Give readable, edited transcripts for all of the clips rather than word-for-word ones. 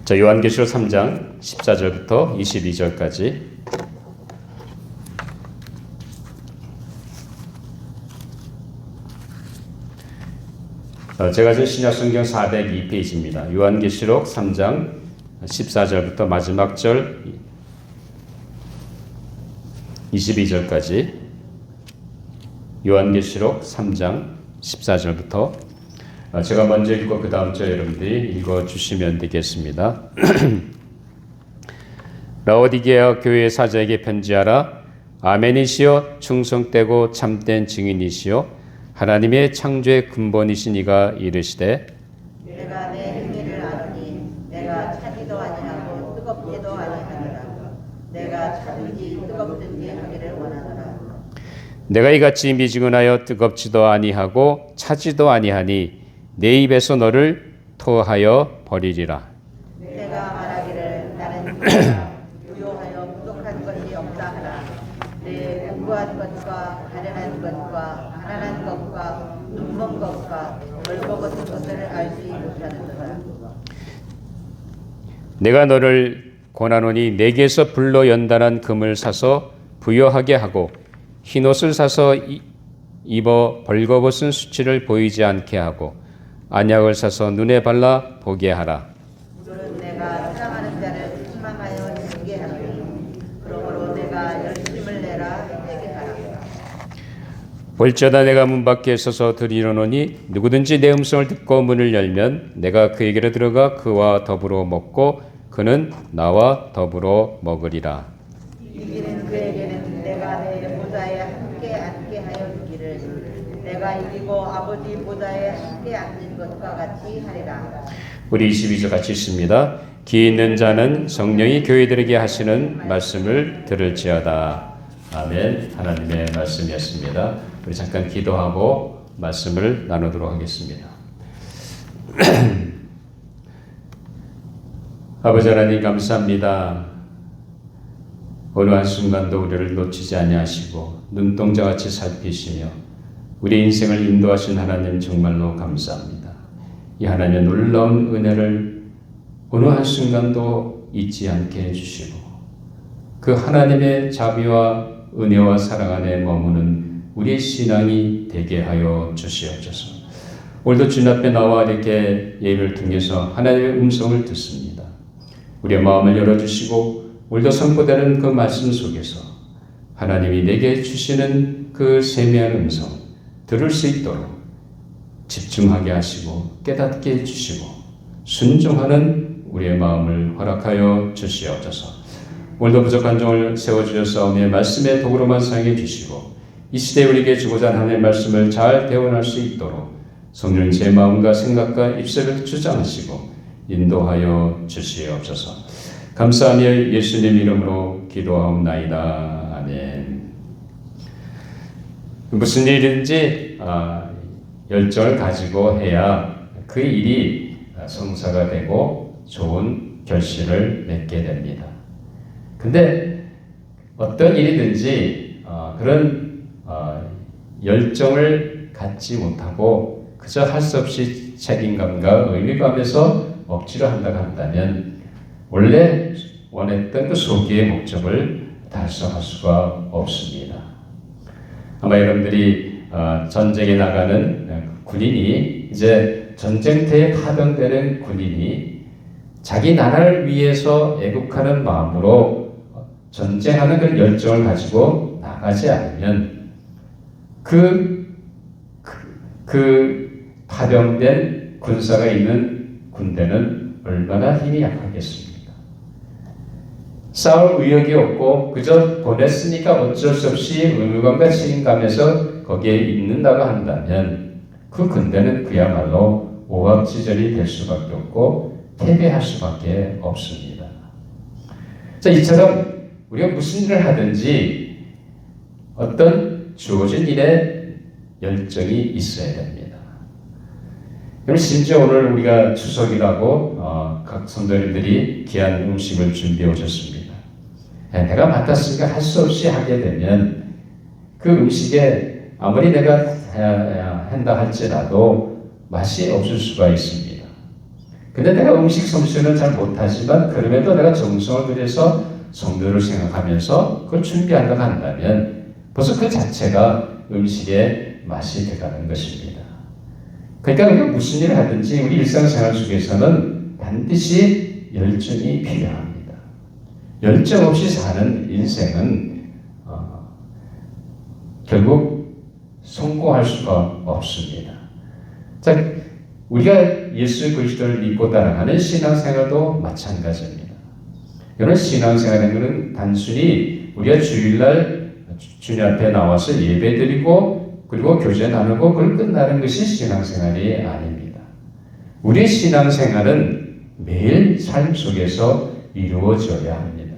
자, 요한계시록 3장 14절부터 22절까지. 제가 준 신약성경 402페이지입니다. 요한계시록 3장 14절부터 마지막 절 22절까지. 요한계시록 3장 14절부터 제가 먼저 읽고 그 다음 절 여러분들이 읽어주시면 되겠습니다. 라오디게아 교회 사자에게 편지하라. 아멘이시여 충성되고 참된 증인이시여 하나님의 창조의 근본이신 이가 이르시되 내가 내 행위를 아노니 내가 차지도 아니하고 뜨겁지도 아니하노라. 내가 차든지 뜨겁든지 하기를 원하노라. 내가 이같이 미지근하여 뜨겁지도 아니하고 차지도 아니하니 내 입에서 너를 토하여 버리리라. 내가 말하기를 나는 네가 유효하여 부족한 것이 없다 하라. 내 공부한 것과 가련한 것과 가난한 것과 눈먼 것과 벌거벗은 것을 알지 못하는도다. 내가 너를 권하노니 내게서 불로 연단한 금을 사서 부여하게 하고 흰옷을 사서 입어 벌거벗은 수치를 보이지 않게 하고 안약을 사서 눈에 발라 보게 하라. 물은 내가 사랑하는 자를 희망하여 지게 하노니 그러므로 내가 열심을 내라 해게 하라. 볼지어다 내가 문 밖에 서서 들이노니 누구든지 내 음성을 듣고 문을 열면 내가 그에게로 들어가 그와 더불어 먹고 그는 나와 더불어 먹으리라. 이기는 그에게는 내가 내 보좌에 함께 앉게 하여 주기를 내가 이기고 아버지 보좌에 함께 앉은 것과 같이 하리라. 우리 22절 같이 읽습니다. 귀 있는 자는 성령이 교회들에게 하시는 말씀을 들을지어다. 아멘. 하나님의 말씀이었습니다. 우리 잠깐 기도하고 말씀을 나누도록 하겠습니다. 아버지 하나님 감사합니다. 어느 한순간도 우리를 놓치지 아니하시고 눈동자같이 살피시며 우리 인생을 인도하신 하나님 정말로 감사합니다. 이 하나님의 놀라운 은혜를 어느 한순간도 잊지 않게 해주시고 그 하나님의 자비와 은혜와 사랑 안에 머무는 우리의 신앙이 되게 하여 주시옵소서. 오늘도 주님 앞에 나와 이렇게 예배를 통해서 하나님의 음성을 듣습니다. 우리의 마음을 열어주시고 오늘도 선포되는 그 말씀 속에서 하나님이 내게 주시는 그 세미한 음성 들을 수 있도록 집중하게 하시고 깨닫게 해주시고 순종하는 우리의 마음을 허락하여 주시옵소서. 오늘도 부족한 종을 세워주셨사오니 말씀의 도구로만 사용해 주시고 이 시대에 우리에게 주고자 하는 하나님의 말씀을 잘 대원할 수 있도록 성령 제 마음과 생각과 입술을 주장하시고 인도하여 주시옵소서. 감사하며 예수님 이름으로 기도하옵나이다. 아멘. 무슨 일이든지 열정을 가지고 해야 그 일이 성사가 되고 좋은 결실을 맺게 됩니다. 근데 어떤 일이든지 그런 열정을 갖지 못하고 그저 할 수 없이 책임감과 의무감에서 억지로 한다고 한다면 원래 원했던 그 소기의 목적을 달성할 수가 없습니다. 아마 여러분들이 전쟁에 나가는 군인이 이제 전쟁터에 파병되는 군인이 자기 나라를 위해서 애국하는 마음으로 전쟁하는 그 열정을 가지고 나가지 않으면 그 파병된 군사가 있는 군대는 얼마나 힘이 약하겠습니까? 싸울 의욕이 없고 그저 보냈으니까 어쩔 수 없이 의무감과 책임감에서 거기에 있는다고 한다면 그 군대는 그야말로 오합지졸이 될 수밖에 없고 패배할 수밖에 없습니다. 자, 이처럼 우리가 무슨 일을 하든지 어떤 주어진 일에 열정이 있어야 됩니다. 그럼 심지어 오늘 우리가 추석이라고 각 성도님들이 귀한 음식을 준비해 오셨습니다. 내가 맡았으니까 할 수 없이 하게 되면 그 음식에 아무리 내가 한다 할지라도 맛이 없을 수가 있습니다. 근데 내가 음식 솜씨는 잘 못하지만 그럼에도 내가 정성을 들여서 성도를 생각하면서 그걸 준비하려고 한다면 벌써 그 자체가 음식의 맛이 돼가는 것입니다. 그러니까 우리가 무슨 일을 하든지 우리 일상생활 속에서는 반드시 열정이 필요합니다. 열정 없이 사는 인생은 결국 성공할 수가 없습니다. 자, 우리가 예수 그리스도를 믿고 따라가는 신앙생활도 마찬가지입니다. 이런 신앙생활은 단순히 우리가 주일날 주님 앞에 나와서 예배드리고 그리고 교제 나누고 그걸 끝나는 것이 신앙생활이 아닙니다. 우리의 신앙생활은 매일 삶 속에서 이루어져야 합니다.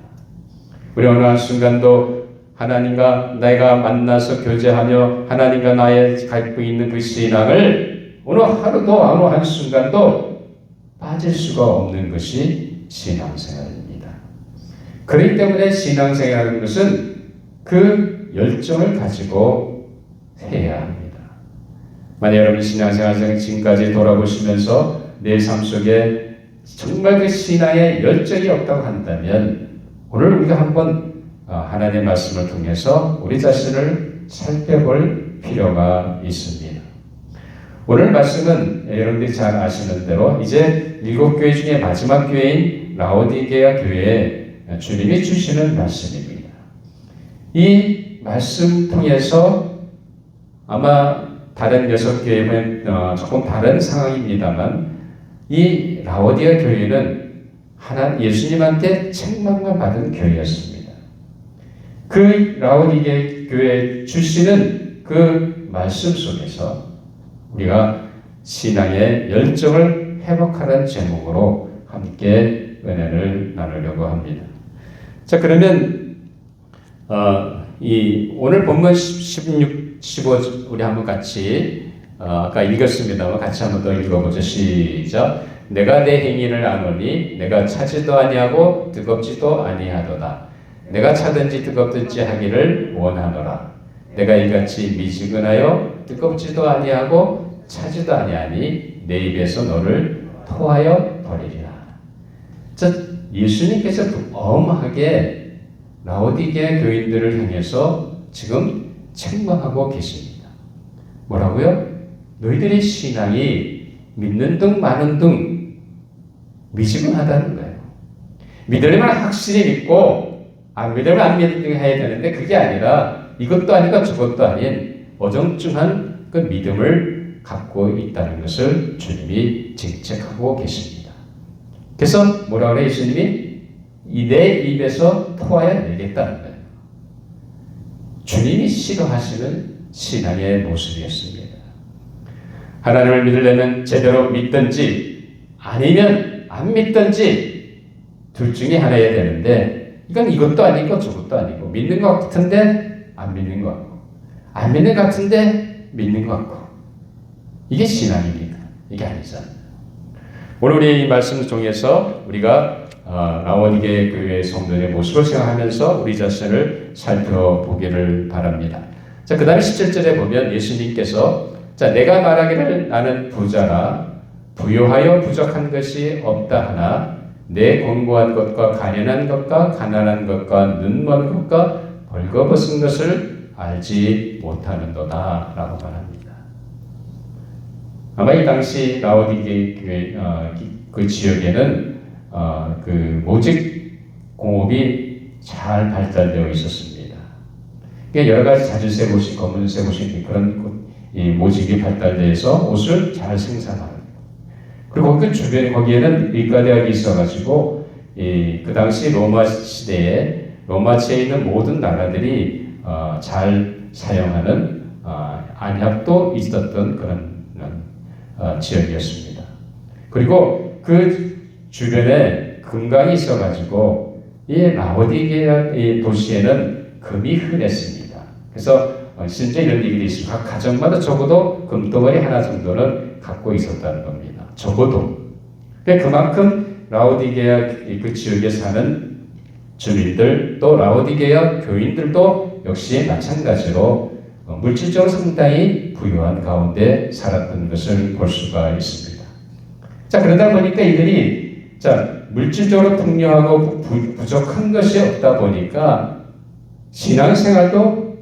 우리 어느 한순간도 하나님과 내가 만나서 교제하며 하나님과 나의 갖고 있는 그 신앙을 어느 하루도 어느 한순간도 빠질 수가 없는 것이 신앙생활입니다. 그렇기 때문에 신앙생활이라는 것은 그 열정을 가지고 해야 합니다. 만약 여러분 신앙생활 지금까지 돌아보시면서 내 삶 속에 정말 그 신앙에 열정이 없다고 한다면 오늘 우리가 한번 하나님의 말씀을 통해서 우리 자신을 살펴볼 필요가 있습니다. 오늘 말씀은 여러분들이 잘 아시는 대로 이제 7교회 중에 마지막 교회인 라오디게아 교회에 주님이 주시는 말씀입니다. 이 말씀 통해서 아마 다른 6교회는 조금 다른 상황입니다만 이 라오디게아 교회는 예수님한테 책망만 받은 교회였습니다. 그 라오디게아 교회 주시는 그 말씀 속에서 우리가 신앙의 열정을 회복하는 제목으로 함께 은혜를 나누려고 합니다. 자, 그러면 오늘 본문 16, 15 우리 한번 같이 아까 읽었습니다만 같이 한번 더 읽어보죠. 시작. 내가 내 행위를 아노니 내가 차지도 아니하고 뜨겁지도 아니하도다. 내가 차든지 뜨겁든지 하기를 원하노라. 내가 이같이 미지근하여 뜨겁지도 아니하고 차지도 아니하니 내 입에서 너를 토하여 버리리라. 자, 예수님께서 엄하게 라오디게아 교인들을 향해서 지금 책망하고 계십니다. 뭐라고요? 너희들의 신앙이 믿는 등 마는 등 미지근하다는 거예요. 믿으려면 확실히 믿고 안 믿으면 안 믿으려 해야 되는데 그게 아니라 이것도 아니고 저것도 아닌 어정쩡한 그 믿음을 갖고 있다는 것을 주님이 징책하고 계십니다. 그래서 뭐라고 그래요? 예수님이 내 입에서 토하여 내겠다는 거예요. 주님이 싫어하시는 신앙의 모습이었습니다. 하나님을 믿으려면 제대로 믿든지 아니면 안 믿든지 둘 중에 하나여야 되는데 이건 이것도 아니고 저것도 아니고 믿는 것 같은데 안 믿는 것 같고 안 믿는 것 같은데 믿는 것 같고 이게 신앙입니까? 이게 아니잖아요. 오늘 우리 이 말씀을 통해서 우리가 라오디게아 교회의 성도의 모습을 생각하면서 우리 자신을 살펴보기를 바랍니다. 자, 그 다음에 17절에 보면 예수님께서 자, 내가 말하기를 나는 부자라 부요하여 부족한 것이 없다 하나 내 권고한 것과 가련한 것과 가난한 것과 눈먼 것과 벌거벗은 것을 알지 못하는도다 라고 말합니다. 아마 이 당시 라오디게아 교회 그 지역에는 그 모직 공업이 잘 발달되어 있었습니다. 그러니까 여러 가지 자주색 옷이 검은색 옷이 그런 이 모직이 발달돼서 옷을 잘 생산하는. 그리고 그 주변에 거기에는 의과대학이 있어가지고 그 당시 로마 시대에 로마지에 있는 모든 나라들이 잘 사용하는 안약도 있었던 그런 지역이었습니다. 그리고 그 주변에 금강이 있어가지고 이 라오디게아 도시에는 금이 흔했습니다. 그래서 실제 이런 얘기도 있습니다. 각 가정마다 적어도 금덩어리 하나 정도는 갖고 있었다는 겁니다. 적어도. 그만큼 라오디게아 그 지역에 사는 주민들 또 라오디게아 교인들도 역시 마찬가지로 물질적으로 상당히 부유한 가운데 살았던 것을 볼 수가 있습니다. 자, 그러다 보니까 이들이 물질적으로 풍요하고 부족한 것이 없다 보니까 신앙생활도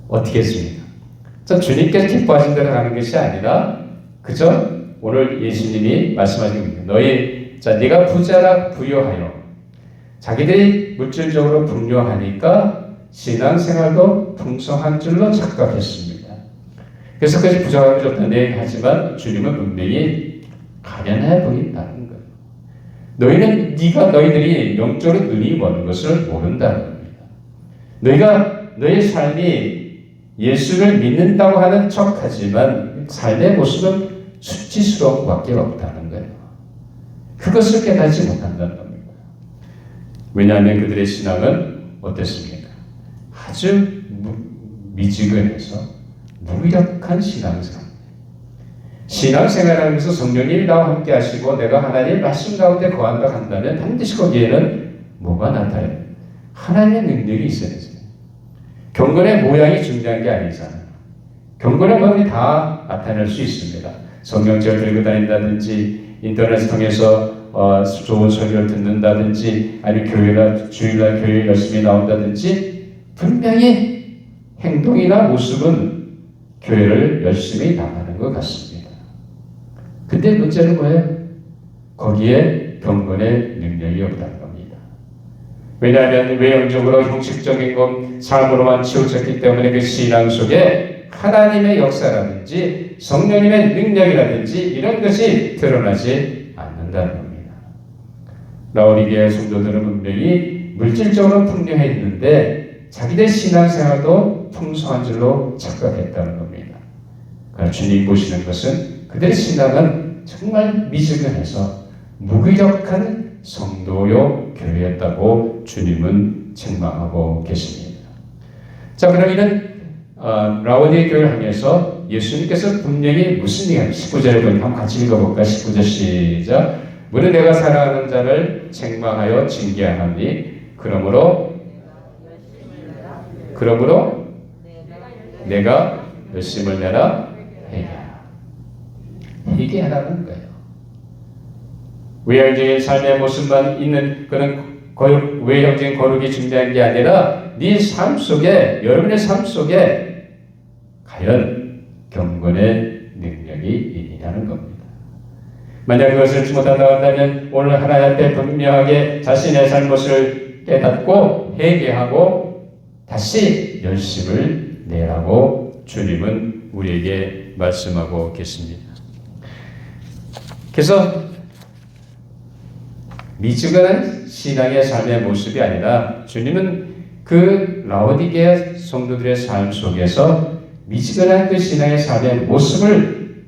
어떻게 했습니까? 주님께서 기뻐하신 대로 가는 것이 아니라 그저 오늘 예수님이 말씀하신 겁니다. 네가 부자라 부유하여. 자기들이 물질적으로 풍요하니까 신앙생활도 풍성한 줄로 착각했습니다. 그래서 그것이 부자하고 좋다는데 하지만 주님은 분명히 가련해 보인다는 거예요. 너희들이 영적으로 눈이 먼 것을 모른다는 겁니다. 너의 삶이 예수를 믿는다고 하는 척하지만 삶의 모습은 수치스러운 것밖에 없다는 거예요. 그것을 깨닫지 못한다는 겁니다. 왜냐하면 그들의 신앙은 어땠습니까? 아주 미지근해서 무력한 신앙생활. 신앙생활하면서 성령님이 나와 함께 하시고 내가 하나님의 말씀 가운데 거한다 한다면 반드시 거기에는 뭐가 나타나요? 하나님의 능력이 있어야 되죠. 경건의 모양이 중요한 게 아니잖아요. 경건의 모양이 다 나타낼 수 있습니다. 성경책을 들고 다닌다든지 인터넷을 통해서 좋은 설교를 듣는다든지 아니면 주일날 교회 열심히 나온다든지 분명히 행동이나 모습은 교회를 열심히 나가는 것 같습니다. 근데 문제는 뭐예요? 거기에 경건의 능력이 없다는 겁니다. 왜냐하면 외형적으로 형식적인 것, 삶으로만 치우쳤기 때문에 그 신앙 속에 하나님의 역사라든지 성령님의 능력이라든지 이런 것이 드러나지 않는다는 겁니다. 라오디게아 성도들은 분명히 물질적으로 풍요했는데 자기들 신앙생활도 풍성한 줄로 착각했다는 겁니다. 그러나 주님 보시는 것은 그들의 신앙은 정말 미지근해서 무기력한 성도요 교회였다고 주님은 책망하고 계십니다. 자, 그럼 이는 라오디게아 교회를 향해서 예수님께서 분명히 무슨 얘기하는 19절에 보니까 한번 같이 읽어볼까? 19절 시작. 무릇 내가 사랑하는 자를 책망하여 징계하나니 그러므로 내가 열심을 내라 회개하라는 거예요. 외형적인 삶의 모습만 있는 그런 외형적인 거룩이 중요한 게 아니라 네 삶 속에, 여러분의 삶 속에 과연 경건의 능력이 있냐는 겁니다. 만약 그것을 못한다고 한다면 오늘 하나님 앞에 분명하게 자신의 잘못을 깨닫고 회개하고 다시 열심을 내라고 주님은 우리에게 말씀하고 계십니다. 그래서 미지근한 신앙의 삶의 모습이 아니라 주님은 그 라오디게아 성도들의 삶 속에서 미지근한 그 신앙의 삶의 모습을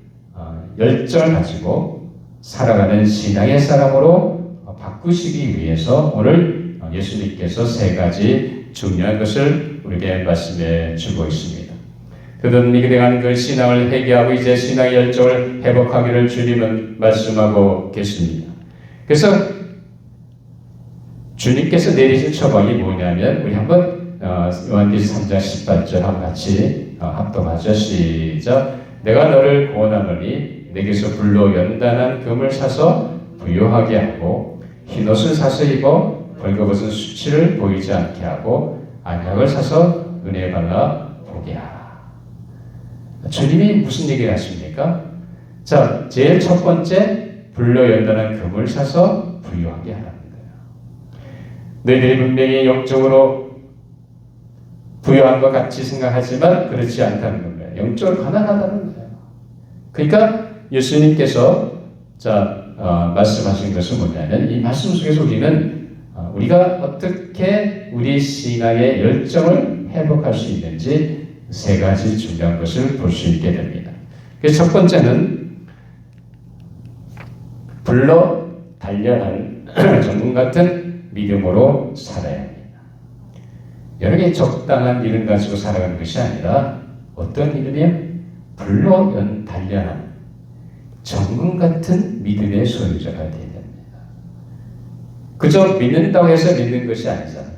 열정을 가지고 살아가는 신앙의 사람으로 바꾸시기 위해서 오늘 예수님께서 세 가지 중요한 것을 우리에게 말씀해 주고 있습니다. 그들이 그대한 그 신앙을 회개하고 이제 신앙의 열정을 회복하기를 주님은 말씀하고 계십니다. 그래서 주님께서 내리신 처방이 뭐냐면 우리 한번 요한계시록 3장 18절 한번 같이 합동하죠. 시작. 내가 너를 구원하노니 내게서 불로 연단한 금을 사서 부유하게 하고 흰옷을 사서 입어 벌거벗은 수치를 보이지 않게 하고 안약을 사서 은혜에 발라 보게 하라. 주님이 무슨 얘기를 하십니까? 자, 제일 첫 번째 불로 연단한 금을 사서 부유하게 하라는 거예요. 너희들이 분명히 영적으로 부유한 것 같이 생각하지만 그렇지 않다는 겁니다. 영적으로 가난하다는 거예요. 그러니까 예수님께서 말씀하신 것은 뭐냐면 이 말씀 속에서 우리가 어떻게 우리 신앙의 열정을 회복할 수 있는지 세 가지 중요한 것을 볼 수 있게 됩니다. 그래서 첫 번째는 불로 단련한 전문 같은 믿음으로 살아야 합니다. 여러 개 적당한 믿음 가지고 살아가는 것이 아니라 어떤 믿음이요? 불로 단련한 전문 같은 믿음의 소유자가 되어야 됩니다. 그저 믿는다고 해서 믿는 것이 아니잖아요.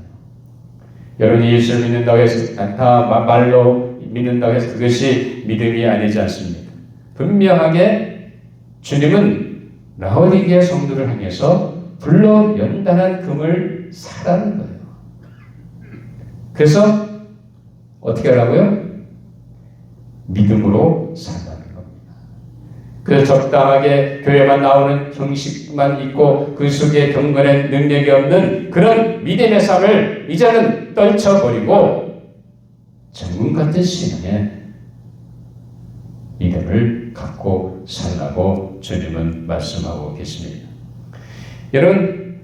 여러분이 예수를 믿는다고 해서 다 말로 믿는다고 해서 그것이 믿음이 아니지 않습니까? 분명하게 주님은 라오디게아 성도를 향해서 불로 연단한 금을 사라는 거예요. 그래서 어떻게 하라고요? 믿음으로 산다는 겁니다. 그래서 적당하게 교회만 나오는 형식만 있고 그 속에 경건의 능력이 없는 그런 믿음의 삶을 이제는 떨쳐버리고 정금 같은 신앙의 믿음을 갖고 살라고 주님은 말씀하고 계십니다. 여러분,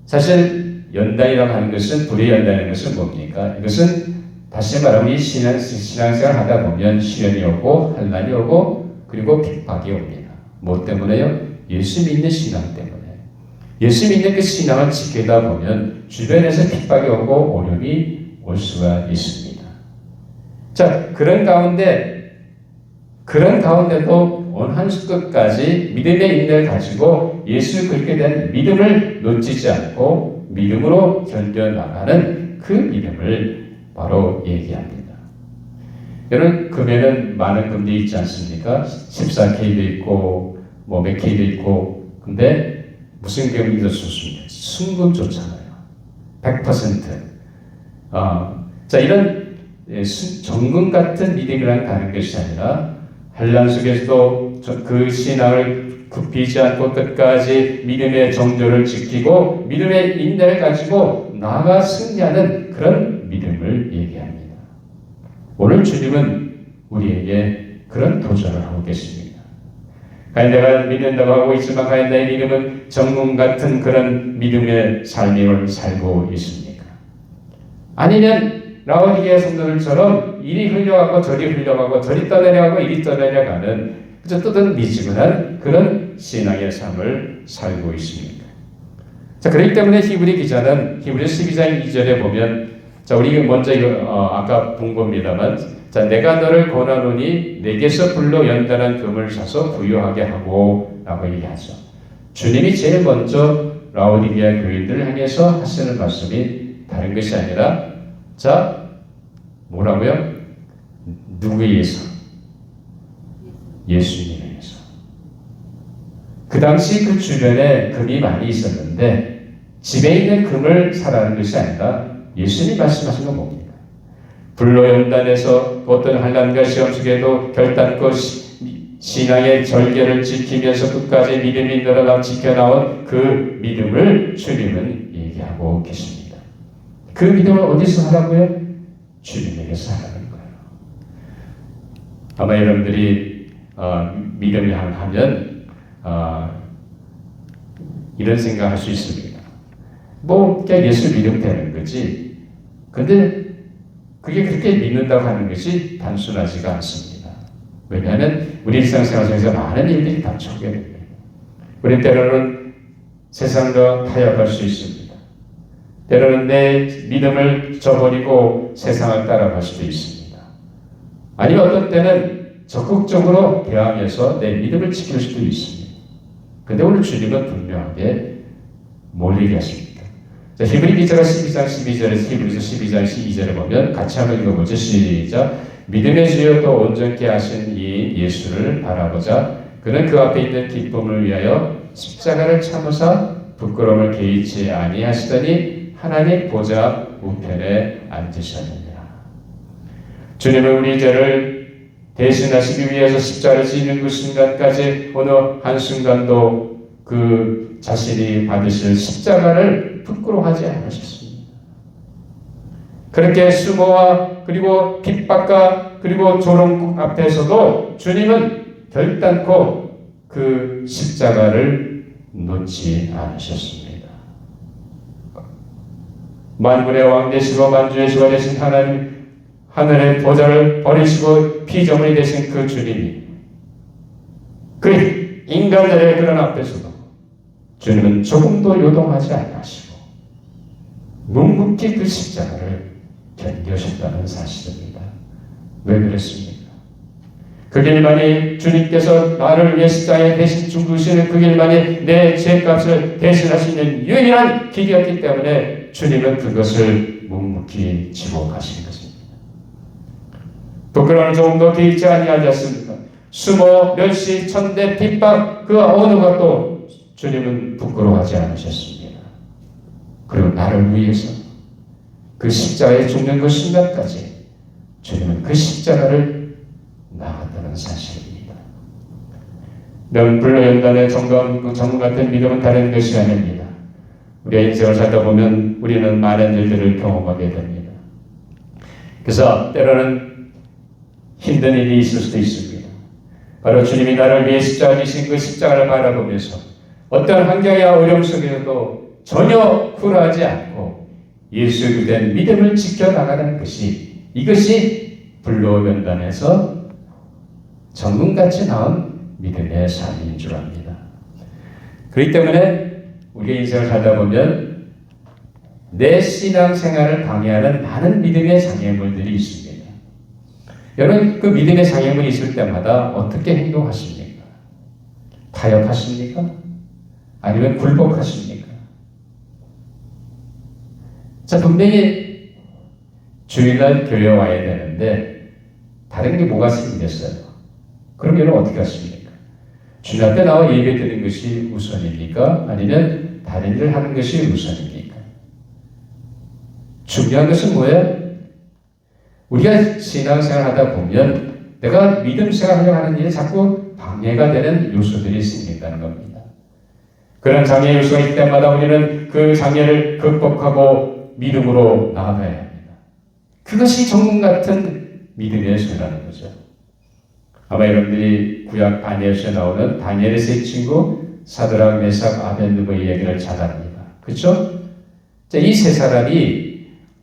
사실 연단이라고 하는 것은, 불의 연단이라는 것은 뭡니까? 이것은 다시 말하면 이 신앙생활 하다 보면 시련이 오고 환난이 오고 그리고 핍박이 옵니다. 뭐 때문에요? 예수 믿는 신앙 때문에. 예수 믿는 그 신앙을 지키다 보면 주변에서 핍박이 오고 어려움이 올 수가 있습니다. 자, 그런 가운데도 온 한수 끝까지 믿음의 인내를 가지고 예수 그리스도에 대한 믿음을 놓치지 않고 믿음으로 견뎌나가는 그 믿음을 바로 얘기합니다. 여러분, 금에는 많은 금들이 있지 않습니까? 14K도 있고 뭐 몇 K도 있고, 근데 무슨 금이 더 좋습니까? 순금 좋잖아요. 100%. 자, 이런 정금 같은 믿음이라는 다른 것이 아니라 환난 속에서도 그 신앙을 굽히지 않고 끝까지 믿음의 정조를 지키고 믿음의 인내를 가지고 나아가 승리하는 그런 믿음을 얘기합니다. 오늘 주님은 우리에게 그런 도전을 하고 계십니다. 과연 내가 믿는다고 하고 있지만 과연 내 믿음은 정금 같은 그런 믿음의 삶을 살고 있습니까? 아니면 라오디게아 성도들처럼 이리 흘려가고 저리 흘려가고 저리 떠내려가고 이리 떠내려가는 그저 떠들미지근한 그런 신앙의 삶을 살고 있습니다. 자, 그렇기 때문에 히브리 기자는 히브리 12장 2절에 보면, 자, 우리 먼저 아까 본 겁니다만, 자, 내가 너를 권하노니 내게서 불로 연단한 금을 사서 부유하게 하고 라고 얘기하죠. 주님이 제일 먼저 라오디게아 교인들을 향해서 하시는 말씀이 다른 것이 아니라, 자, 뭐라고요? 누구에 의해서? 예수님에 의해서. 그 당시 그 주변에 금이 많이 있었는데 집에 있는 금을 사라는 것이 아니라 예수님이 말씀하신 건 뭡니까? 불로 연단해서 어떤 환난과 시험 속에도 결단코 신앙의 절개를 지키면서 끝까지 믿음이 늘어나 지켜나온 그 믿음을 주님은 얘기하고 계십니다. 그 믿음을 어디서 하라고요? 주님에게서 하라는 거예요. 아마 여러분들이 믿음을 하면 이런 생각할 수 있습니다. 뭐 그냥 예수 믿으면 되는 거지. 근데 그게 그렇게 믿는다고 하는 것이 단순하지가 않습니다. 왜냐하면 우리 일상생활 속에서 많은 일들이 닥쳐오게 됩니다. 우리 때로는 세상과 타협할 수 있습니다. 때로는 내 믿음을 저버리고 세상을 따라갈 수도 있습니다. 아니면 어떤 때는 적극적으로 대항해서 내 믿음을 지킬 수도 있습니다. 그런데 오늘 주님은 분명하게 뭘 얘기하십니까? 자, 히브리 기자가 12장 12절에서 히브리서 12장 12절에 보면 같이 한번 읽어보죠. 시작. 믿음의 주여 또 온전케 하신 이 예수를 바라보자. 그는 그 앞에 있는 기쁨을 위하여 십자가를 참으사 부끄러움을 개의치 아니하시더니 하나님 보좌 우편에 앉으셨느니라. 주님은 우리 죄를 대신하시기 위해서 십자가를 지는 그 순간까지 어느 한순간도 그 자신이 받으실 십자가를 부끄러워하지 않으셨습니다. 그렇게 수모와 그리고 핍박과 그리고 조롱 앞에서도 주님은 결단코 그 십자가를 놓지 않으셨습니다. 만군의 왕 되시고 만주의 주가 되신 하나님, 하늘의 보좌를 버리시고 피조물이 되신 그 주님이 그 인간들의 그런 앞에서도 주님은 조금도 요동하지 않으시고 묵묵히 그 십자가를 견디셨다는 사실입니다. 왜 그랬습니까? 그 길만이 주님께서 나를 위해 십자가에 대신 죽으시는 그 길만이 내 죄값을 대신하시는 유일한 길이었기 때문에 주님은 그것을 묵묵히 지고 가신 것입니다. 부끄러움을 조금도 개의치 아니하셨습니까? 수모, 멸시, 천대, 핍박 그 어느 것도 주님은 부끄러워하지 않으셨습니다. 그리고 나를 위해서 그 십자가에 죽는 그 순간까지 주님은 그 십자가를 나갔다는 사실입니다. 명불로 연단의 정금 같은 믿음은 다른 것이 아닙니다. 우리의 인생을 살다 보면 우리는 많은 일들을 경험하게 됩니다. 그래서 때로는 힘든 일이 있을 수도 있습니다. 바로 주님이 나를 위해 십자가 지신 그 십자가를 바라보면서 어떤 환경이나 어려움 속에서도 전혀 굴하지 않고 예수의 그된 믿음을 지켜나가는 것이, 이것이 불로 연단에서 정금같이 나온 믿음의 삶인 줄 압니다. 그렇기 때문에 우리의 인생을 살다 보면 내 신앙생활을 방해하는 많은 믿음의 장애물들이 있습니다. 여러분, 그 믿음의 장애물이 있을 때마다 어떻게 행동하십니까? 타협하십니까? 아니면 굴복하십니까? 자, 분명히 주일날 교회 와야 되는데 다른 게 뭐가 생겼어요? 그럼 여러분 어떻게 하십니까? 주일 앞에 나와 예배 드리는 것이 우선입니까? 아니면 다른 일을 하는 것이 우선입니까? 중요한 것은 뭐예요? 우리가 신앙생활 하다 보면 내가 믿음 생활하려고 하는 일에 자꾸 방해가 되는 요소들이 생긴다는 겁니다. 그런 장애 요소가 있을 때마다 우리는 그 장애를 극복하고 믿음으로 나아가야 합니다. 그것이 정금 같은 믿음의 소리라는 거죠. 아마 여러분들이 구약 다니엘서에 나오는 다니엘의 세 친구 사드락, 메삭, 아벳느고의 이야기를 잘 압니다. 그렇죠? 이 세 사람이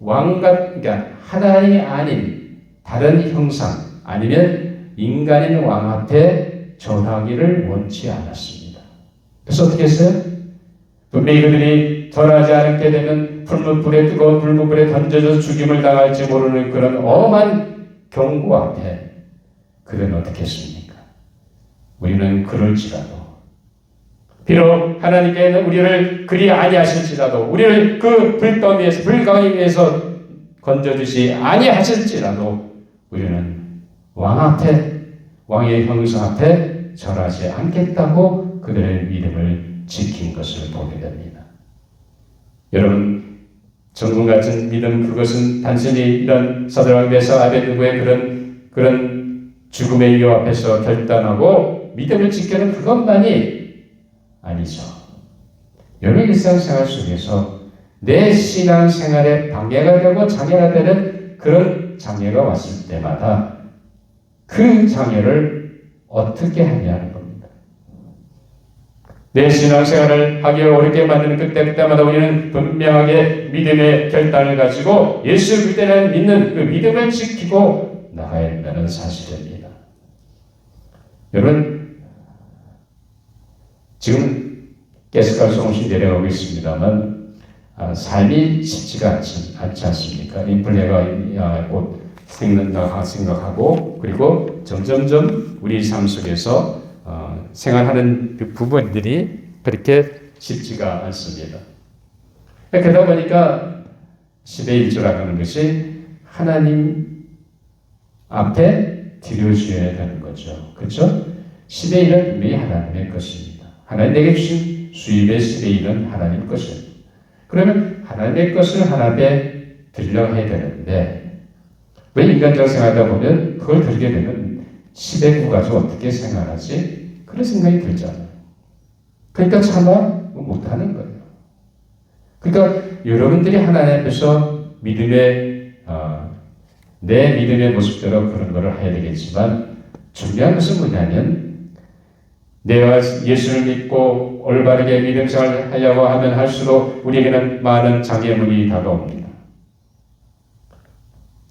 그러니까 하나님이 아닌 다른 형상 아니면 인간인 왕 앞에 절하기를 원치 않았습니다. 그래서 어떻게 했어요? 분명히 그들이 절하지 않게 되면 뜨거운 불문불에 던져져서 죽임을 당할지 모르는 그런 엄한 경고 앞에 그들은 어떻게 했습니까? 우리는 그럴지라도, 비록 하나님께는 우리를 그리 아니하실지라도, 우리를 그 불더미에서 불가임에서 건져주시 아니하실지라도 우리는 왕 앞에, 왕의 형상 앞에 절하지 않겠다고 그들의 믿음을 지킨 것을 보게 됩니다. 여러분, 정금 같은 믿음, 그것은 단순히 이런 사드락, 메삭, 아벳느고의 그런 죽음의 이유 앞에서 결단하고 믿음을 지키는 그것만이 아니죠. 여러 일상생활 속에서 내 신앙생활에 방해가 되고 장애가 되는 그런 장애가 왔을 때마다 그 장애를 어떻게 하냐는 겁니다. 내 신앙생활을 하기 어렵게 만드는 그때마다 우리는 분명하게 믿음의 결단을 가지고 예수 그리스도를 믿는 그 믿음을 지키고 나가야 한다는 사실입니다. 여러분, 지금 가스가스 조금씩 내려가고 있습니다만 삶이 쉽지가 않지 않습니까? 인플레가 곧 생각하고 그리고 점점점 우리 삶 속에서 생활하는 그 부분들이 그렇게 쉽지가 않습니다. 그러다 보니까 10의 1조라고 하는 것이 하나님 앞에 드려줘야 되는 거죠. 그렇죠? 10의 1은 분명히 하나님의 것입니다. 하나님 내게 주신 수입의 10의 1은 하나님 것입니다. 그러면 하나님의 것을 하나님에 드리려고 해야 되는데 왜 인간적으로 생각하다 보면 그걸 드리게 되면 10의 9 가지고 어떻게 생활하지? 그런 생각이 들잖아요. 그러니까 차마 못하는 거예요. 그러니까 여러분들이 하나님 앞에서 내 믿음의 모습대로 그런 것을 해야 되겠지만 중요한 것은 뭐냐면 내가 예수를 믿고 올바르게 믿음 생활을 하려고 하면 할수록 우리에게는 많은 장애물이 다가옵니다.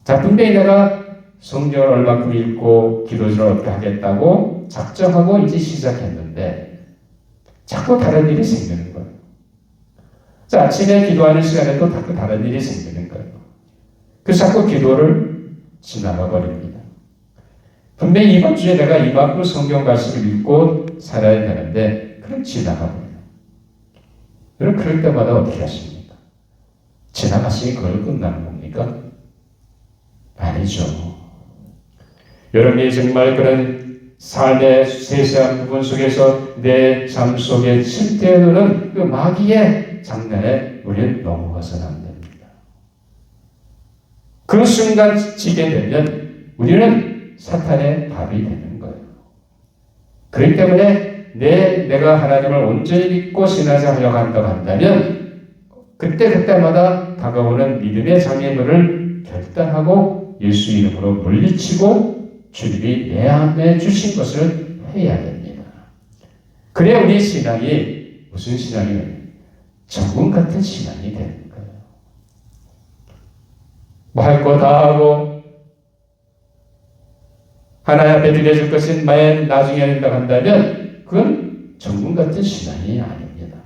자, 분명히 내가 성경을 얼마큼 읽고 기도를 어떻게 하겠다고 작정하고 이제 시작했는데 자꾸 다른 일이 생기는 거예요. 자, 아침에 기도하는 시간에 또 자꾸 다른 일이 생기는 거예요. 그래서 자꾸 기도를 지나가 버립니다. 분명히 이번 주에 내가 이만큼 성경 말씀을 읽고 살아야 되는데 그럼 지나가 버려요. 여러분, 그럴 때마다 어떻게 하십니까? 지나갔으니 그걸 끝나는 겁니까? 아니죠. 여러분이 정말 그런 삶의 세세한 부분 속에서 내 삶 속에 침투해오는 그 마귀의 장난에 우리는 넘어가서는 안 됩니다. 그 순간 지게 되면 우리는 사탄의 답이 되는 거예요. 그렇기 때문에 내가 하나님을 온전히 믿고 신하자 하려고 한다고 한다면 그때마다 다가오는 믿음의 장애물을 결단하고 예수 이름으로 물리치고 주님이 내 안에 주신 것을 해야 됩니다. 그래야 우리 신앙이 무슨 신앙이에요? 정금 같은 신앙이 되는 거예요. 뭐 할 거 다 하고 하나님 앞에 드려줄 것은 만약 나중에 한다고 한다면 그건 정금 같은 신앙이 아닙니다.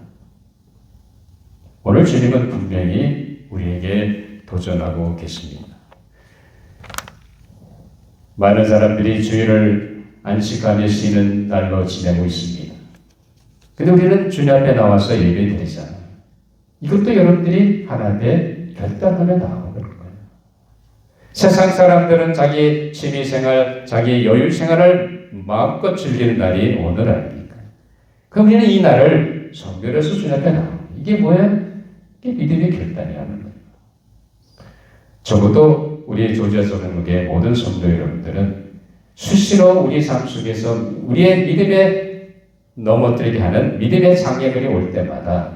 오늘 주님은 분명히 우리에게 도전하고 계십니다. 많은 사람들이 주일을 안식하며 쉬는 날로 지내고 있습니다. 근데 우리는 주님 앞에 나와서 예배 드리잖아요. 이것도 여러분들이 하나님의 결단하며 나오는 거예요. 세상 사람들은 자기 취미생활, 자기 여유생활을 마음껏 즐기는 날이 오늘 아닙니까? 그럼 우리는 이 날을 성결해서 주님 앞에 나옵니다. 이게 뭐예요? 이게 믿음의 결단이라는 거예요. 적어도 우리 조지아성목의 모든 성도 여러분들은 수시로 우리 삶 속에서 우리의 믿음에 넘어뜨리게 하는 믿음의 장애물이 올 때마다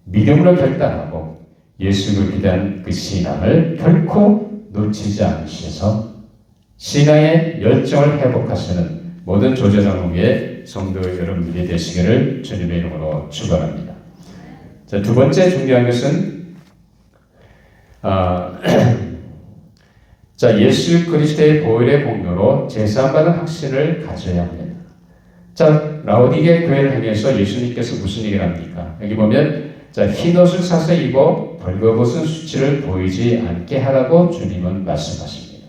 믿음으로 결단하고 예수를 위한 그 신앙을 결코 놓치지 않으셔서 신앙의 열정을 회복하시는 모든 조지아성목의 성도 여러분들이 되시기를 주님의 이름으로 축원합니다. 자, 두 번째 중요한 것은 자, 예수 그리스도의 보혈의 공로로 제사받은 확신을 가져야 합니다. 자, 라오디게 교회를 향해서 예수님께서 무슨 얘기를 합니까? 여기 보면 자, 흰옷을 사서 입어 벌거벗은 수치를 보이지 않게 하라고 주님은 말씀하십니다.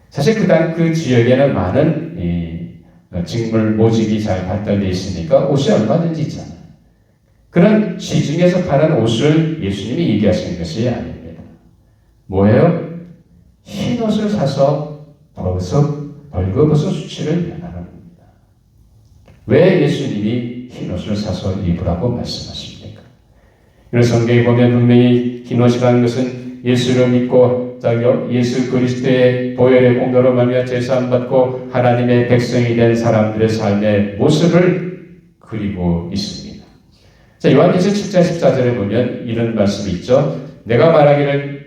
사실 그 지역에는 많은 직물 모직이 잘 발달되어 있으니까 옷이 얼마든지 있잖아요. 그런 시중에서 파는 옷을 예수님이 얘기하시는 것이 아닙니다. 뭐예요? 흰 옷을 사서 벌거벗은 수치를 면하는 겁니다. 왜 예수님이 흰 옷을 사서 입으라고 말씀하십니까? 그래서 성경에 보면 분명히 흰 옷이라는 것은 예수를 믿고 예수 그리스도의 보혈의 공로로 말미암아 제사함 받고 하나님의 백성이 된 사람들의 삶의 모습을 그리고 있습니다. 자, 요한계시록 7장 14절에 보면 이런 말씀이 있죠. 내가 말하기를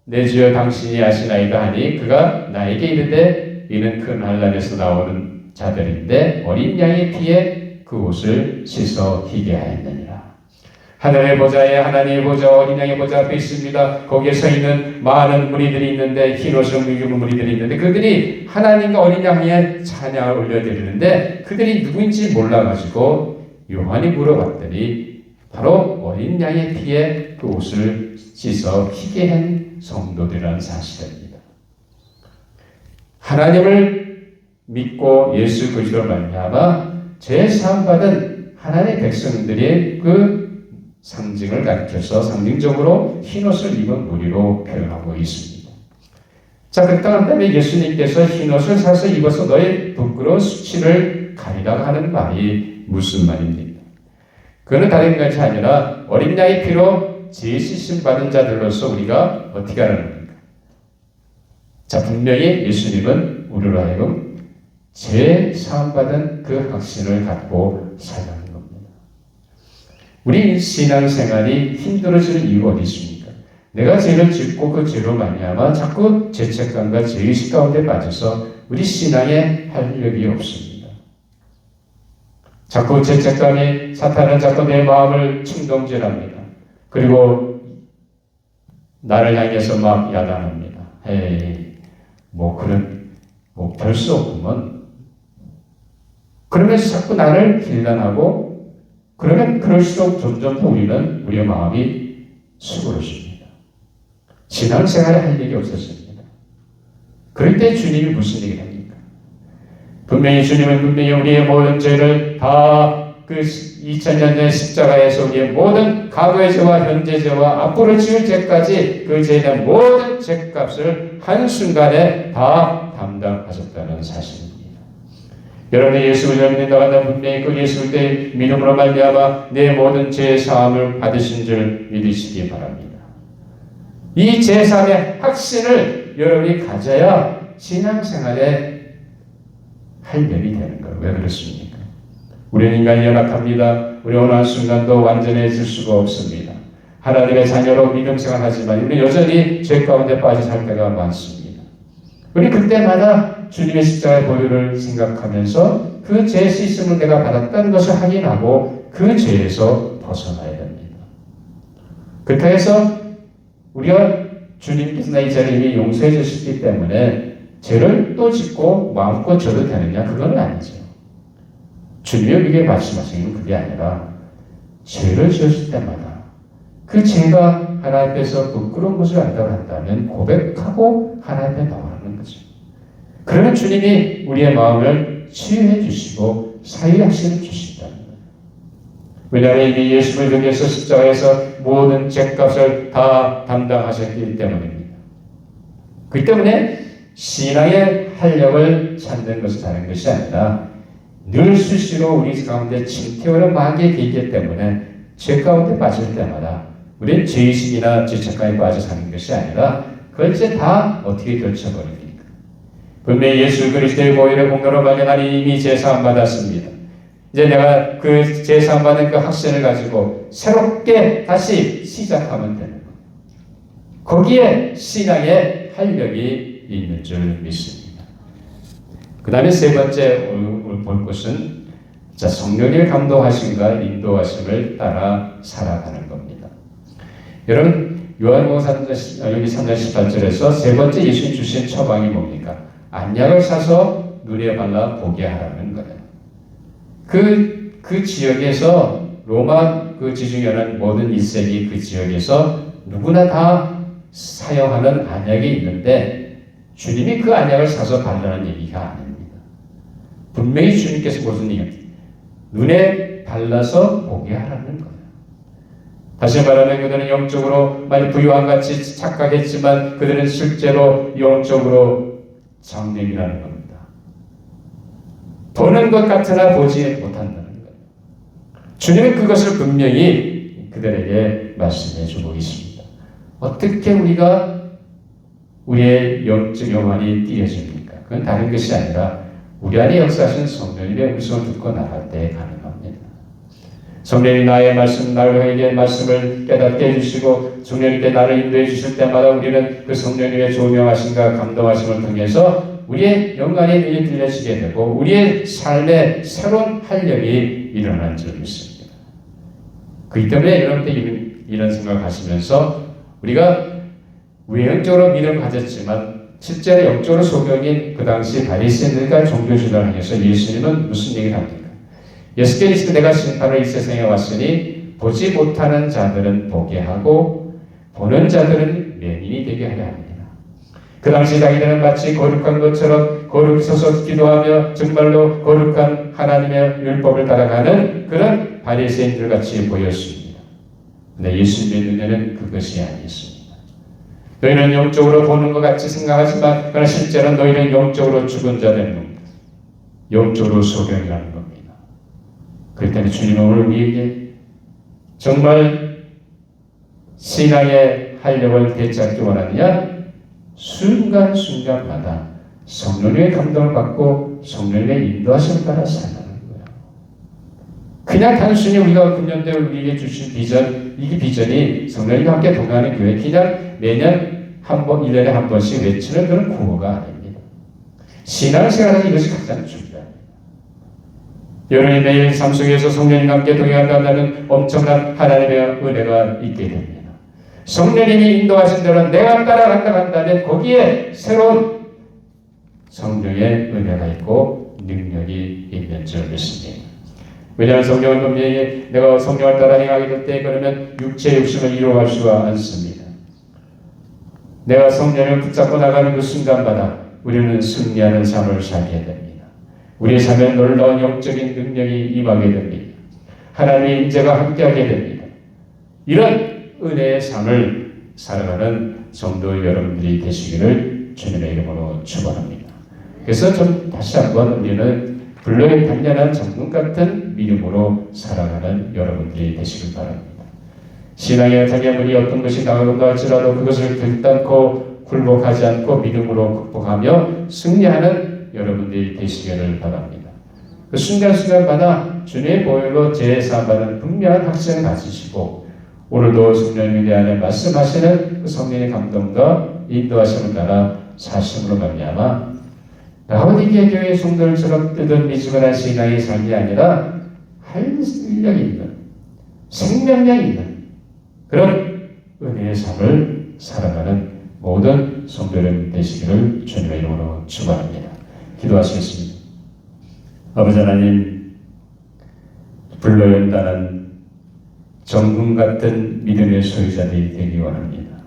내 주여 당신이 아시나이다 하니 그가 나에게 이르되 이는 큰 환난에서 나오는 자들인데 어린 양의 피에 그 옷을 씻어 희게 하였느니라. 하늘의 보좌에 하나님의 보좌 어린 양의 보좌 앞에 있습니다. 거기에 서 있는 많은 무리들이 있는데 흰 옷을 입은 무리들이 있는데 그들이 하나님과 어린 양의 찬양을 올려드리는데 그들이 누구인지 몰라가지고 요한이 물어봤더니 바로 어린 양의 피에 그 옷을 씻어 희게 한 성도들이라는 사실입니다. 하나님을 믿고 예수 그리스도로 말미암아 죄사함 받은 하나님의 백성들의 그 상징을 가리켜서 상징적으로 흰옷을 입은 무리로 표현하고 있습니다. 자, 그렇다고 한다면 예수님께서 흰옷을 사서 입어서 너의 부끄러운 수치를 가리라고 하는 말이 무슨 말입니까? 그거는 다른 것이 아니라 어린 양의 피로 죄 씻음 받은 자들로서 우리가 어떻게 하는 겁니까? 자, 분명히 예수님은 우리로 하여금 죄 사함 받은 그 확신을 갖고 살아가는 겁니다. 우리 신앙생활이 힘들어지는 이유가 어디 있습니까? 내가 죄를 짓고 그 죄로 말미암아 자꾸 죄책감과 죄의식 가운데 빠져서 우리 신앙에 활력이 없습니다. 자꾸 죄책감이 사탄은 자꾸 내 마음을 충동질합니다. 그리고 나를 향해서 막 야단합니다. 에이, 별 수 없구먼. 그러면서 자꾸 나를 비난하고, 그러면 그럴수록 점점 더 우리의 마음이 수그러집니다. 신앙생활에 할 일이 없어집니다. 그럴 때 주님이 무슨 얘기를 합니까? 분명히 주님은 우리의 모든 죄를 다 그 2000년 전 십자가에서 우리의 모든 과거의 죄와 현재 죄와 앞으로 지을 죄까지 그 죄에 대한 모든 죄값을 한순간에 다 담당하셨다는 사실입니다. 여러분이 예수를 믿는다고 한다면 분명히 그 예수를 때 믿음으로 말미암아 내 모든 죄 사함을 받으신 줄 믿으시기 바랍니다. 이 죄사함의 확신을 여러분이 가져야 신앙생활에 활력이 되는 거예요. 왜 그렇습니까? 우리는 인간이 연약합니다. 우리 어느 한순간도 완전해질 수가 없습니다. 하나님의 자녀로 믿음생활 하지만 우리 여전히 죄 가운데 빠져 살 때가 많습니다. 우리 그때마다 주님의 십자가의 보혈을 생각하면서 그 죄 씻음을 내가 받았다는 것을 확인하고 그 죄에서 벗어나야 됩니다. 그렇게 해서 우리가 주님께서 나의 죄를 이미 용서해 주셨기 때문에 죄를 또 짓고 마음껏 져도 되느냐? 그건 아니죠. 주님이 우리에게 말씀하시는 건 그게 아니라 죄를 지었을 때마다 그 죄가 하나님 앞에서 부끄러운 것을 안다고 한다면 고백하고 하나님 앞에 나오라는 거죠. 그러면 주님이 우리의 마음을 치유해 주시고 사유하시는 주신다는 거예요. 왜냐하면 이미 예수를 위해서 십자가에서 모든 죄값을 다 담당하셨기 때문입니다. 그 때문에 신앙의 활력을 찾는 것이 다른 것이 아니라 늘 수시로 우리 가운데 침태우는 마귀의 있기 때문에 죄 가운데 빠질 때마다 우리는 죄의식이나 죄책감에 빠져 사는 것이 아니라 그걸 이제 다 어떻게 결쳐버립니까? 분명히 예수 그리스도의 보혈의 공로로 말미암아 이미 제사함 받았습니다. 이제 내가 그 제사함 받은 그 확신을 가지고 새롭게 다시 시작하면 되는 거예요. 거기에 신앙의 활력이 있는 줄 믿습니다. 그 다음에 세 번째 오늘 볼 것은 성령의 감동하심과 인도하심을 따라 살아가는 겁니다. 여러분 요한복음 3장 18절에서 세 번째 예수님 주신 처방이 뭡니까? 안약을 사서 눈에 발라 보게 하라는 거예요. 그 지역에서 로마 그 지중해는 모든 1세기 그 지역에서 누구나 다 사용하는 안약이 있는데 주님이 그 안약을 사서 바르라는 얘기가 아닙니다. 분명히 주님께서 무슨 얘기입니까? 눈에 발라서 보게 하라는 거예요. 다시 말하면 그들은 영적으로 많이 부유한 같이 착각했지만 그들은 실제로 영적으로 장님이라는 겁니다. 보는 것 같으나 보지 못한다는 거예요. 주님은 그것을 분명히 그들에게 말씀해 주고 있습니다. 어떻게 우리가 우리의 영적 영혼이 띄어집니까? 그건 다른 것이 아니라 우리 안에 역사하신 성령님의 음성을 듣고 나갈 때 가능합니다. 성령이 나의 말씀, 나에게 말씀을 깨닫게 해주시고 성령님께 나를 인도해 주실 때마다 우리는 그 성령님의 조명하심과 감동하심을 통해서 우리의 영광의 눈이 들려지게 되고 우리의 삶에 새로운 활력이 일어난 줄 믿습니다. 그렇기 때문에 여러분들 이런 생각을 하시면서 우리가 외형적으로 믿음을 가졌지만 실제로 영적으로 소경인 그 당시 바리새인들과 종교주의를 향해서 예수님은 무슨 얘기를 합니까? 예수께서 내가 심판을 이 세상에 왔으니 보지 못하는 자들은 보게 하고 보는 자들은 맹인이 되게 하려 합니다. 그 당시 자기들은 마치 거룩한 것처럼 거룩히 서서 기도하며 정말로 거룩한 하나님의 율법을 따라가는 그런 바리새인들 같이 보였습니다. 그런데 예수님의 눈에는 그것이 아니었습니다. 너희는 영적으로 보는 것 같이 생각하지만 그러나 실제로는 너희는 영적으로 죽은 자 되는 겁니다. 영적으로 소경이라는 겁니다. 그렇기 때문에 주님은 오늘 우리에게 정말 신앙의 활력을 되찾기 원하느냐? 순간순간마다 성령의 감동을 받고 성령의 인도하심을 따라 살아가는 거예요. 그냥 단순히 우리가 금년대 우리에게 주신 비전, 이 비전이 성령님과 함께 동행하는 교회, 그냥 매년 한 번, 1년에 한 번씩 외치는 그런 구호가 아닙니다. 신앙생활은 이것이 가장 중요합니다. 여러분이 매일 삶 속에서 성령님과 함께 동행한다는 엄청난 하나님의 은혜가 있게 됩니다. 성령님이 인도하신 대로 내가 따라간다 한다면 거기에 새로운 성령의 은혜가 있고 능력이 있는 줄 믿습니다. 왜냐하면 성령은 분명히 내가 성령을 따라 행하게 될 때 그러면 육체의 욕심을 이루어갈 수가 않습니다. 내가 성령을 붙잡고 나가는 그 순간마다 우리는 승리하는 삶을 살게 됩니다. 우리의 삶에 놀라운 영적인 능력이 임하게 됩니다. 하나님의 인재가 함께하게 됩니다. 이런 은혜의 삶을 살아가는 성도 여러분들이 되시기를 주님의 이름으로 축원합니다. 그래서 좀 다시 한번 우리는 불로의 단련한 정금 같은 믿음으로 살아가는 여러분들이 되시길 바랍니다. 신앙의 장애물이 어떤 것이 나온다 할지라도 그것을 결단코 굴복하지 않고 믿음으로 극복하며 승리하는 여러분들이 되시기를 바랍니다. 그 순간순간마다 주님의 보혈로 제사받는 분명한 확신을 가지시고 오늘도 성령님이 내 안에 말씀하시는 그 성령의 감동과 인도하심을 따라 사심으로 말미암아 라오디게아 교회 성도들처럼 뜨던 미지근한 신앙의 삶이 아니라 활력이 있는 생명력이 있는 그런 은혜의 삶을 살아가는 모든 성도 여러분 되시기를 주님의 이름으로 축원합니다. 기도하시겠습니다. 아버지 하나님, 불로 연단한 정금 같은 믿음의 소유자들이 되기 원합니다.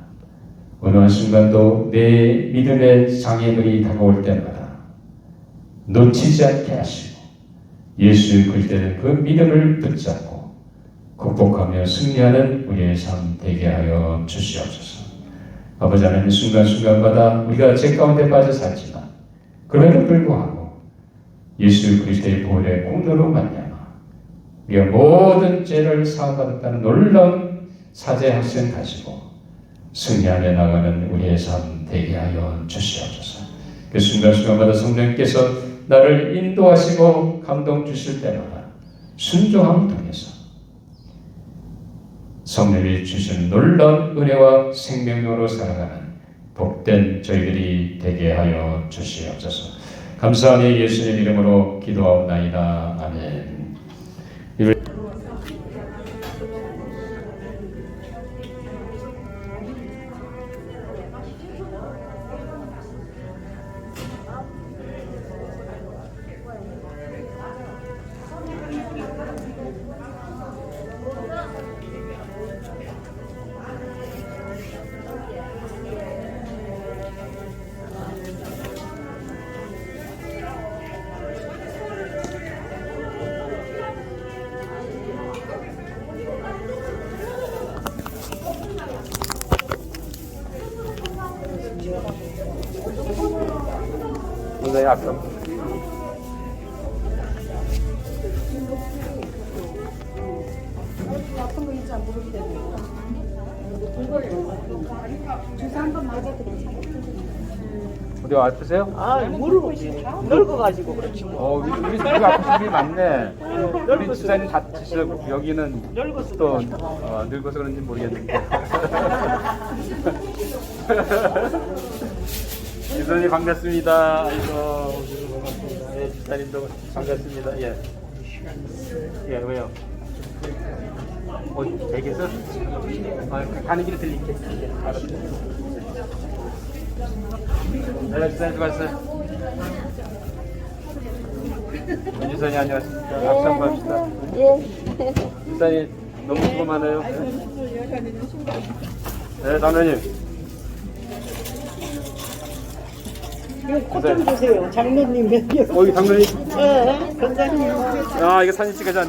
어느 한순간도 내 믿음의 장애물이 다가올 때마다 놓치지 않게 하시고 예수 그리스도의 그 믿음을 붙잡고 극복하며 승리하는 우리의 삶 되게 하여 주시옵소서. 아버지 하나님, 순간순간마다 우리가 죄 가운데 빠져 살지만 그럼에도 불구하고 예수 그리스도의 보혈의 공로로 말미암아 우리가 모든 죄를 사함받았다는 놀라운 사죄 확신 가지고 승리하며 나가는 우리의 삶 되게 하여 주시옵소서. 그 순간순간마다 성령께서 나를 인도하시고 감동 주실 때마다 순종함을 통해서 성령이 주시는 놀라운 은혜와 생명력으로 살아가는 복된 저희들이 되게 하여 주시옵소서. 감사하며 예수님 이름으로 기도하옵나이다. 아멘. 오늘 약간 아픈 거 있지 않고 그렇게 주사 한번 맞아드리죠. 어디 아프세요? 아, 무릎이 늙어가지고 그렇지 뭐. 우리 집이 아프신 분이 많네. 우리 집사님 다치시고 여기는 또 늙어서 그런지 모르겠는데. 집사님 반갑습니다. 아이고, 반갑습니다. 예, 집사님도 반갑습니다. 예. 예, 왜요? 댁에서? 가는 길에 들릴게. 알았어요. 네, 집사님 수고하셨어요. 집사님 안녕하십니까. 앞서 한번 합시다. 예. 집사님 너무 수고 많아요. 네, 장로님. 꽃좀 주세요. 장로님 몇 개. 여기 장로님. 예, 건강히. 아, 이거 사진 찍어줘.